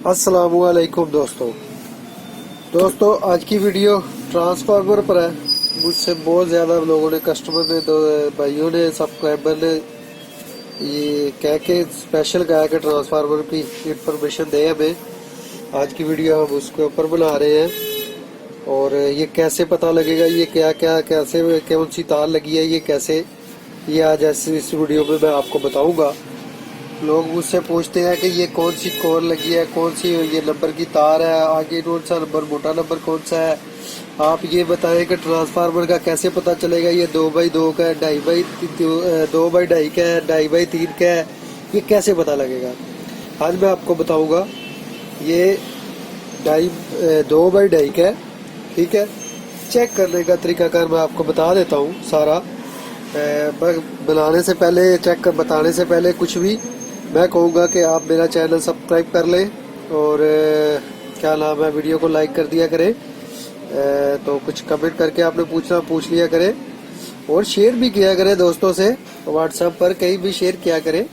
अस्सलामुअलैकुम दोस्तों आज की वीडियो ट्रांसफार्मर पर है। मुझसे बहुत ज़्यादा लोगों ने, कस्टमर ने, भाइयों ने, सब्सक्राइबर ने ये कह के स्पेशल कहा कि ट्रांसफार्मर की इंफॉर्मेशन दे हमें। आज की वीडियो हम उसके ऊपर बना रहे हैं और ये कैसे पता लगेगा, ये क्या क्या कैसे कौन सी तार लगी है, ये कैसे, ये आज ऐसे इस वीडियो में मैं आपको बताऊंगा। लोग मुझसे पूछते हैं कि ये कौन सी कोर लगी है, कौन सी ये नंबर की तार है, आगे कौन सा नंबर, मोटा नंबर कौन सा है। आप ये बताएं कि ट्रांसफार्मर का कैसे पता चलेगा ये 2x2 का है, 2x2 का है, 2x3 का है, ये कैसे पता लगेगा। आज मैं आपको बताऊंगा। ये 2x2 का है, ठीक है। चेक करने का तरीकाकार मैं आपको बता देता हूँ सारा। बनाने से पहले, बताने से पहले कुछ भी मैं कहूँगा कि आप मेरा चैनल सब्सक्राइब कर लें और क्या नाम है, वीडियो को लाइक कर दिया करें। तो कुछ कमेंट करके आपने पूछ लिया करें और शेयर भी किया करें दोस्तों से, व्हाट्सएप पर कहीं भी शेयर किया करें।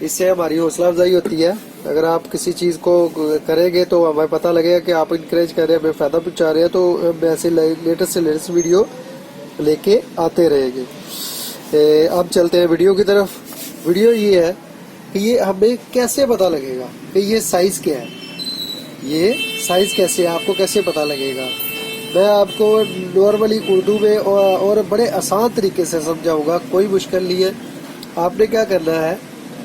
इससे हमारी हौसला अफजाई होती है। अगर आप किसी चीज़ को करेंगे तो हमें पता लगेगा कि आप इंकरेज कर रहे हैं, हमें फ़ायदा पहुँचा रहे हैं, तो हम ऐसे लेटेस्ट से लेटेस्ट वीडियो लेके आते रहेंगे। अब चलते हैं वीडियो की तरफ। वीडियो ये है कि ये हमें कैसे पता लगेगा कि ये साइज़ क्या है, ये साइज़ कैसे है, आपको कैसे पता लगेगा। मैं आपको नॉर्मली उर्दू में और बड़े आसान तरीके से समझाऊंगा, कोई मुश्किल नहीं है। आपने क्या करना है,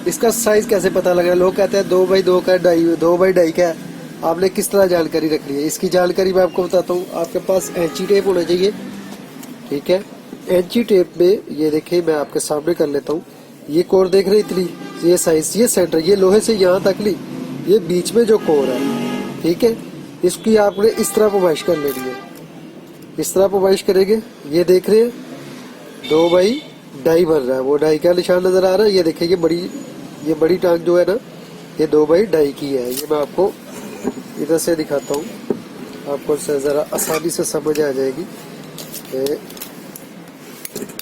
इसका साइज़ कैसे पता लगेगा। लोग कहते हैं 2x2 का, 2x2 का है। आपने किस तरह जानकारी रखनी है, इसकी जानकारी मैं आपको बताता हूँ। आपके पास एंची टेप होना चाहिए, ठीक है। एंची टेप में ये देखिए, मैं आपके सामने कर लेता हूँ। ये कोर देख रहे इतनी, ये साइज, ये सेंटर, ये लोहे से यहाँ तक ली, ये बीच में जो कोर है, ठीक है। इसकी आपने इस तरह पमाइश कर लेनी है, इस तरह पमाइश करेंगे। ये देख रहे हैं 2x2 बन रहा है, वो डाई का निशान नजर आ रहा है। ये देखिए ये बड़ी टांग जो है ना, ये 2x2 की है। ये मैं आपको इधर से दिखाता हूँ, आपको जरा आसानी से समझ आ जाएगी।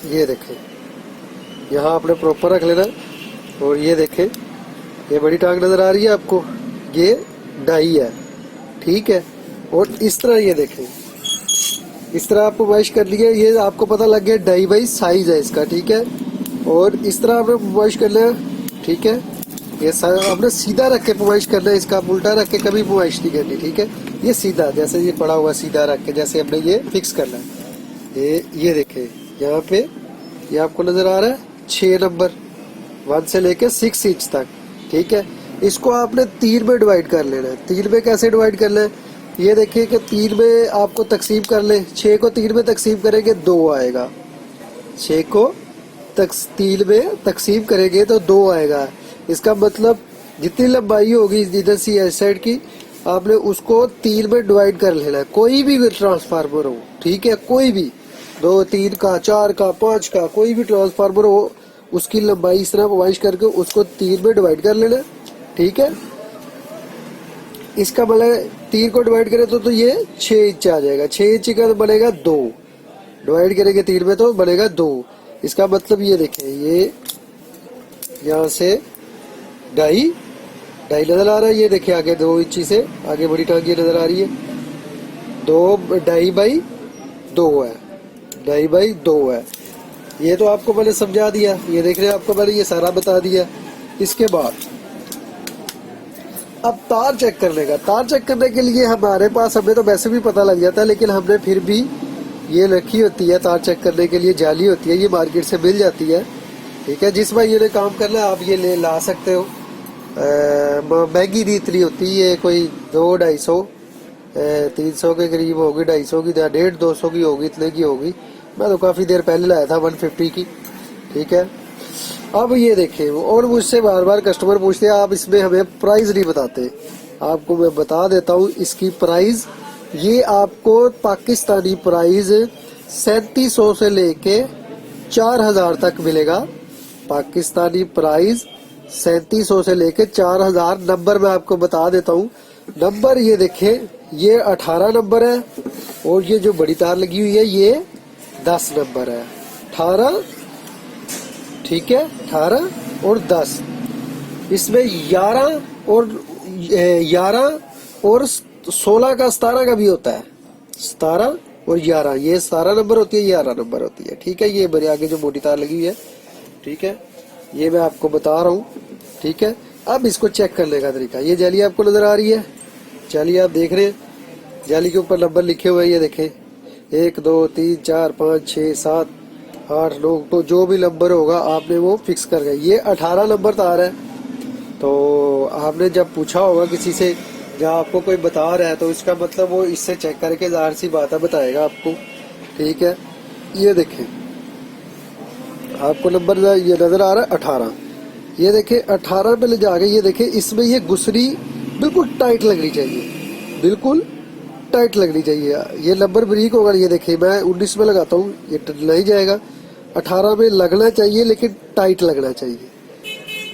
ये देखें, यहाँ आपने प्रॉपर रख लेना। और ये देखें, ये बड़ी टांग नजर आ रही है आपको, ये डाई है, ठीक है। और इस तरह ये देखें, इस तरह आपको वॉश कर लिया, ये आपको पता लग गया 2x2 साइज है इसका, ठीक है। और इस तरह आपने वॉश कर लिया, ठीक है। ये आपने सीधा रख के वॉश करना है, इसका उल्टा रख के कभी वॉश नहीं करनी, ठीक है। ये सीधा, जैसे ये पड़ा हुआ सीधा रख के, जैसे हमने ये फिक्स करना है। ये देखें यहाँ पे, ये आपको नजर आ रहा है 6 नंबर, 1 से लेके 6 इंच तक, ठीक है। इसको आपने 3 में डिवाइड कर लेना है। 3 में कैसे डिवाइड करना है, ये देखिए कि 3 में आपको तकसीम कर ले। 6 को 3 में तकसीम करेंगे 2 आएगा, 6 को 3 में तकसीम करेंगे तो 2 आएगा। इसका मतलब जितनी लंबाई होगी इधर सी इस साइड की, आपने उसको 3 में डिवाइड कर लेना है। कोई भी ट्रांसफार्मर हो, ठीक है, कोई भी 2, 3 का, 4 का, 5 का, कोई भी ट्रांसफार्मर हो, उसकी लंबाई इस तरह वाइज करके उसको 3 में डिवाइड कर लेना, ठीक है। इसका मतलब 3 को डिवाइड करें तो ये 6 इंच आ जाएगा। 6 इंच का तो बनेगा 2, डिवाइड करेंगे 3 में तो बनेगा 2। इसका मतलब ये देखें, ये यहाँ से ढाई नजर आ रहा है। ये देखिए आगे 2 इंची से आगे बड़ी टांगी नजर आ रही है। 2x2 है, 2x2 है। ये तो आपको मैंने समझा दिया, ये देख रहे हैं, आपको मैंने ये सारा बता दिया। इसके बाद अब तार चेक करने का। तार चेक करने के लिए हमारे पास, हमें तो वैसे भी पता लग जाता है, लेकिन हमने फिर भी ये रखी होती है तार चेक करने के लिए, जाली होती है, ये मार्केट से मिल जाती है, ठीक है। जिस भाई ने काम करना है आप ये ला सकते हो। महंगी नहीं इतनी होती है, कोई 200-250 300 के करीब होगी, 250 की, 150-200 की होगी, इतने की होगी। मैं तो काफ़ी देर पहले लाया था 150 की, ठीक है। अब ये देखें, और मुझसे बार बार कस्टमर पूछते हैं आप इसमें हमें प्राइस नहीं बताते। आपको मैं बता देता हूँ इसकी प्राइस। ये आपको पाकिस्तानी प्राइस 3700 से लेके 4000 तक मिलेगा। पाकिस्तानी प्राइस 3700 से लेके 4000। नंबर मैं आपको बता देता हूँ। नंबर ये देखें, ये 18 नंबर है और ये जो बड़ी तार लगी हुई है ये 10 नंबर है। 18, ठीक है, 18 और 10, इसमें 11 और 11 और 16 का 17 का भी होता है। 17 और 11, ये 17 नंबर होती है, 11 नंबर होती है। ठीक है, ये मेरे आगे जो मोटी तार लगी हुई है, ठीक है, ये मैं आपको बता रहा हूँ। ठीक है, अब इसको चेक करने का तरीका, ये जाली आपको नजर आ रही है, जाली आप देख रहे हैं, जाली के ऊपर नंबर लिखे हुए हैं, ये देखें 1 2 3 4 5 6 7 8 9, तो जो भी नंबर होगा आपने वो फिक्स कर गए। ये 18 नंबर तार है। तो आपने जब पूछा होगा किसी से, जब आपको कोई बता रहा है, तो इसका मतलब वो इससे चेक करके ज़ाहिर सी बात है बताएगा आपको। ठीक है, ये देखें आपको नंबर ये नज़र आ रहा है 18, ये देखें 18 पे ले जाके, ये देखें इसमें ये गुसरी बिल्कुल टाइट लगनी चाहिए, बिल्कुल टाइट लगनी चाहिए। ये नंबर ब्रीक होगा, ये देखिए मैं 19 में लगाता हूँ, ये नहीं जाएगा, 18 में लगना चाहिए लेकिन टाइट लगना चाहिए।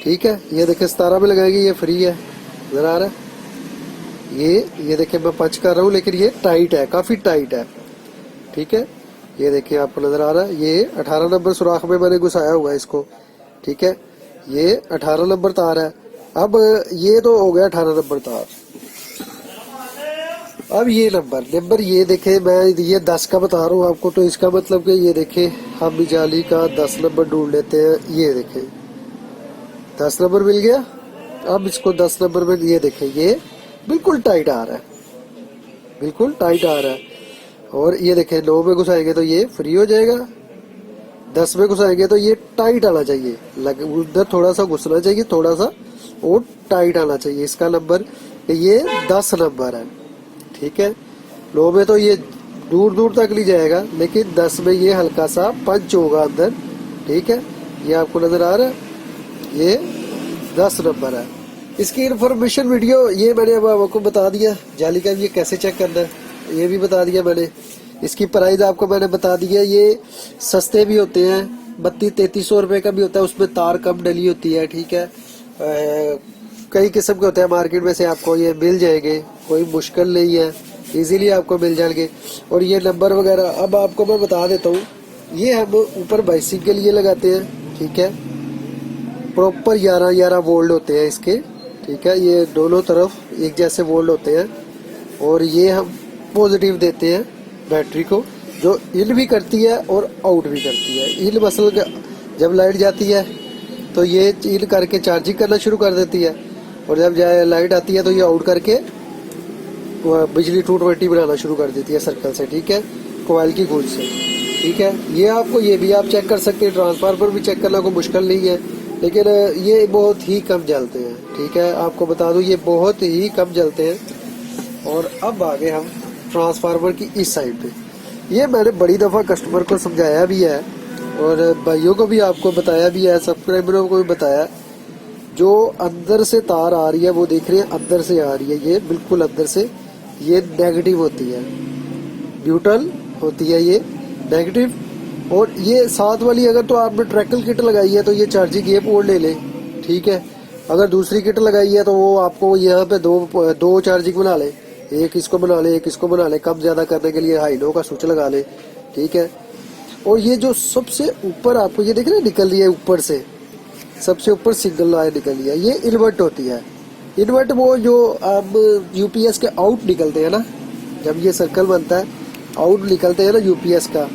ठीक है, ये देखिए 17 में लगाएंगे, ये फ्री है, नजर आ रहा है, ये देखिए मैं पंच कर रहा हूँ लेकिन ये टाइट है, काफी टाइट है। ठीक है, ये देखिए आपको नजर आ रहा है, ये 18 नंबर सुराख में मैंने घुसाया हुआ है इसको। ठीक है, ये 18 नंबर तार है। अब ये तो हो गया 18 नंबर तार। अब ये नंबर ये देखे, मैं ये 10 का बता रहा हूँ आपको, तो इसका मतलब कि ये देखे हम जाली का 10 नंबर ढूंढ लेते हैं। ये देखे 10 नंबर मिल गया। अब इसको 10 नंबर में ये देखे, ये बिल्कुल टाइट आ रहा है, बिल्कुल टाइट आ रहा है। और ये देखे 9 में घुसाएंगे तो ये फ्री हो जाएगा, 10 में घुसाएंगे तो ये टाइट आना चाहिए, उधर थोड़ा सा घुसना चाहिए, थोड़ा सा और टाइट आना चाहिए। इसका नंबर ये 10 नंबर है। ठीक है, 9 में तो ये दूर दूर तक नहीं जाएगा, लेकिन 10 में ये हल्का सा पंच होगा अंदर। ठीक है, ये आपको नजर आ रहा है, ये 10 नंबर है। इसकी इंफॉर्मेशन वीडियो ये मैंने अब आपको बता दिया, जाली का ये कैसे चेक करना है ये भी बता दिया मैंने। इसकी प्राइस आपको मैंने बता दिया, ये सस्ते भी होते हैं, 32-3300 रुपए का भी होता है, उसमें तार कम डली होती है। ठीक है, कई किस्म के होते हैं, मार्केट में से आपको ये मिल जाएंगे, कोई मुश्किल नहीं है, इजीली आपको मिल जाएंगे। और ये नंबर वगैरह अब आपको मैं बता देता हूँ, ये हम ऊपर बाइसिंग के लिए लगाते हैं। ठीक है, प्रॉपर 11-11 वोल्ट होते हैं इसके। ठीक है, ये दोनों तरफ एक जैसे वोल्ट होते हैं, और ये हम पॉजिटिव देते हैं बैटरी को, जो इन भी करती है और आउट भी करती है। इन मसल जब लाइट जाती है तो ये इन करके चार्जिंग करना शुरू कर देती है, और जब लाइट आती है तो ये आउट करके बिजली 220 बनाना शुरू कर देती है सर्कल से। ठीक है, कोयल की गूंज से। ठीक है, ये आपको ये भी आप चेक कर सकते हैं, ट्रांसफार्मर भी चेक करना कोई मुश्किल नहीं है, लेकिन ये बहुत ही कम जलते हैं। ठीक है, आपको बता दूं ये बहुत ही कम जलते हैं। और अब आगे हम ट्रांसफार्मर की इस साइड पे, ये मैंने बड़ी दफ़ा कस्टमर को समझाया भी है और भाइयों को भी आपको बताया भी है, सब्सक्राइबरों को भी बताया। जो अंदर से तार आ रही है वो देख रहे हैं, अंदर से आ रही है, ये बिल्कुल अंदर से, ये नेगेटिव होती है, न्यूट्रल होती है ये नेगेटिव। और ये साथ वाली अगर तो आपने ट्रैकल किट लगाई है तो ये चार्जिंग ये पोर्ट ले ले। ठीक है, अगर दूसरी किट लगाई है तो वो आपको यहाँ पे दो चार्जिंग बना ले, एक इसको बना ले, एक इसको बना ले, कम ज्यादा करने के लिए हाई लो का स्विच लगा ले। ठीक है, और ये जो सबसे ऊपर आपको ये देख रहे हैं निकल रही है, ऊपर से सबसे ऊपर सिंगल लाइन निकल रही है, ये इन्वर्ट होती है। इन्वर्ट वो जो अब यूपीएस के आउट निकलते हैं ना, जब ये सर्कल बनता है आउट निकलते हैं ना यूपीएस का,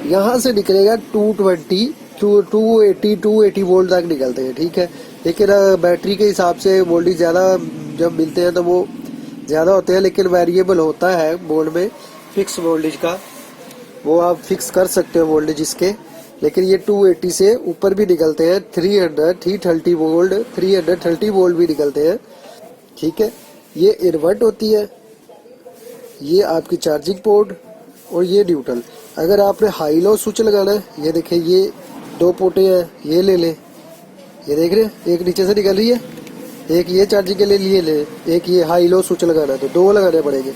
यहाँ से निकलेगा 220 280 वोल्ट तक निकलते हैं। ठीक है, लेकिन बैटरी के हिसाब से वोल्टेज ज़्यादा जब मिलते हैं तो वो ज़्यादा होते हैं, लेकिन वेरिएबल होता है बोर्ड में फिक्स वोल्टेज का, वो आप फिक्स कर सकते हो वोल्टेज इसके। लेकिन ये 280 से ऊपर भी निकलते हैं, 330 वोल्ट 330 वोल्ट भी निकलते हैं। ठीक है, ये इन्वर्ट होती है, ये आपकी चार्जिंग पोर्ट, और ये न्यूट्रल। अगर आपने हाई लो स्विच लगाना है, ये देखें ये 2 पोर्टें हैं, ये ले ले, ये देख रहे हैं, एक नीचे से निकल रही है, एक ये चार्जिंग के लिए ले, एक ये हाई लो स्विच लगाना है तो 2 लगाने पड़ेंगे।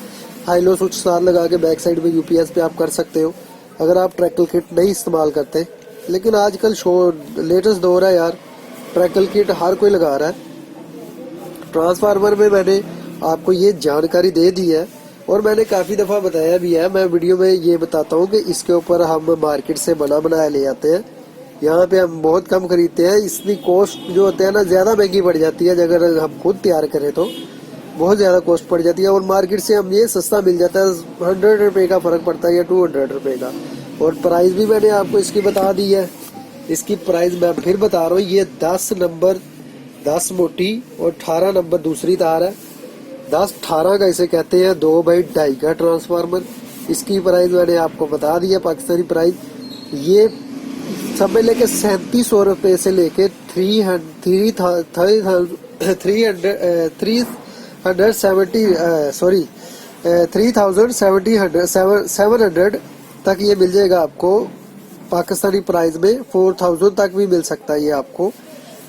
हाई लो स्विच साथ लगा के बैक साइड में यूपीएस पे आप कर सकते हो, अगर आप ट्रैकल किट नहीं इस्तेमाल करते। लेकिन आजकल लेटेस्ट दौर है यार, ट्रैकल किट हर कोई लगा रहा है। ट्रांसफार्मर में मैंने आपको ये जानकारी दे दी है, और मैंने काफ़ी दफ़ा बताया भी है, मैं वीडियो में ये बताता हूँ कि इसके ऊपर हम मार्केट से बना बनाया ले आते हैं, यहाँ पे हम बहुत कम खरीदते हैं। इसकी कॉस्ट जो होते हैं ना ज़्यादा महंगी पड़ जाती है अगर हम खुद तैयार करें तो। बहुत ज़्यादा कॉस्ट पड़ जाती है, और मार्केट से हम ये सस्ता मिल जाता है, 100 रुपये का फ़र्क पड़ता है या 200 रुपये का। और प्राइस भी मैंने आपको इसकी बता दी है। इसकी प्राइस मैं फिर बता रहा हूँ, ये 10 नंबर 10 मोटी और 18 नंबर दूसरी तार है। 10-18 का इसे कहते हैं, 2/2.5 का ट्रांसफार्मर। इसकी प्राइस मैंने आपको बता दी है, पाकिस्तानी प्राइस। ये सब में लेके 3700 रुपये से लेके 3700 तक ये मिल जाएगा आपको पाकिस्तानी प्राइस में। 4000 तक भी मिल सकता है ये आपको,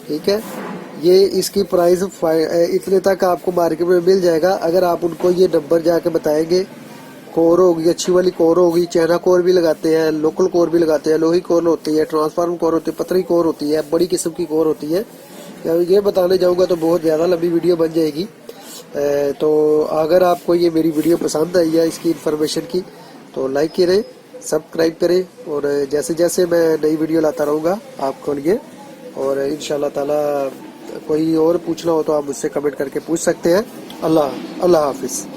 ठीक है। ये इसकी प्राइस इतने तक आपको मार्केट में मिल जाएगा अगर आप उनको ये नंबर जाके बताएंगे। कोर होगी, अच्छी वाली कोर होगी, चाइना कोर भी लगाते हैं, लोकल कोर भी लगाते हैं, लोही कोर होती है, ट्रांसफार्मर कोर होती है, पतरी कोर होती है, बड़ी किस्म की कोर होती है। ये बताने जाऊंगा तो बहुत ज़्यादा लंबी वीडियो बन जाएगी। तो अगर आपको ये मेरी वीडियो पसंद आई है इसकी इन्फॉर्मेशन की, तो लाइक करें, सब्सक्राइब करें, और जैसे जैसे मैं नई वीडियो लाता रहूँगा आपको लिए। और इंशाल्लाह ताला कोई और पूछना हो तो आप मुझसे कमेंट करके पूछ सकते हैं। अल्लाह हाफिज़।